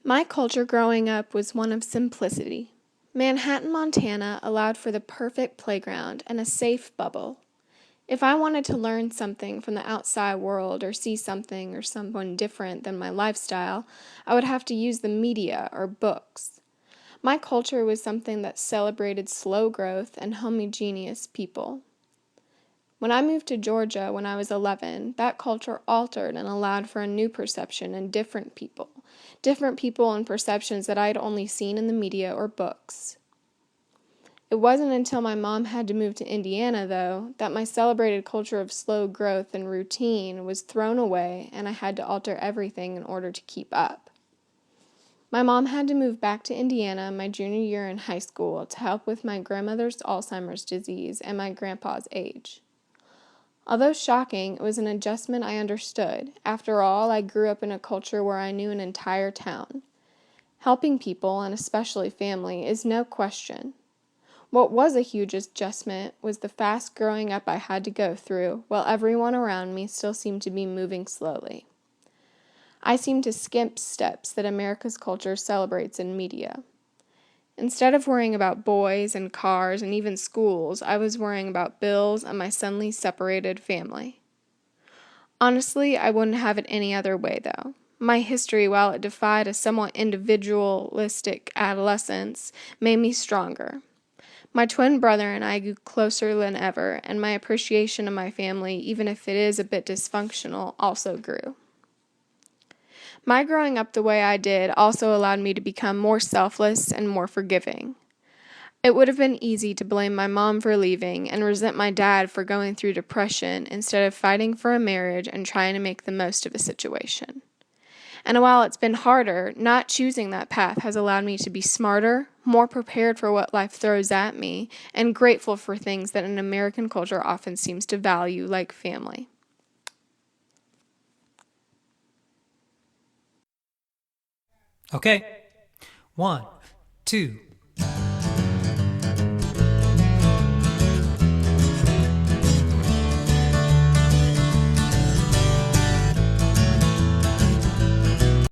My culture growing up was one of simplicity. Manhattan, Montana allowed for the perfect playground and a safe bubble. If I wanted to learn something from the outside world or see something or someone different than my lifestyle, I would have to use the media or books. My culture was something that celebrated slow growth and homogeneous people. When I moved to Georgia when I was 11, that culture altered and allowed for a new perception and different people and perceptions that I had only seen in the media or books. It wasn't until my mom had to move to Indiana, though, that my celebrated culture of slow growth and routine was thrown away and I had to alter everything in order to keep up. My mom had to move back to Indiana my junior year in high school to help with my grandmother's Alzheimer's disease and my grandpa's age. Although shocking, it was an adjustment I understood. After all, I grew up in a culture where I knew an entire town. Helping people, and especially family, is no question. What was a huge adjustment was the fast growing up I had to go through, while everyone around me still seemed to be moving slowly. I seemed to skip steps that America's culture celebrates in media. Instead of worrying about boys and cars and even schools, I was worrying about bills and my suddenly separated family. Honestly, I wouldn't have it any other way, though. My history, while it defied a somewhat individualistic adolescence, made me stronger. My twin brother and I grew closer than ever, and my appreciation of my family, even if it is a bit dysfunctional, also grew. My growing up the way I did also allowed me to become more selfless and more forgiving. It would have been easy to blame my mom for leaving and resent my dad for going through depression instead of fighting for a marriage and trying to make the most of a situation. And while it's been harder, not choosing that path has allowed me to be smarter, more prepared for what life throws at me, and grateful for things that an American culture often seems to value, like family. Okay. One, two,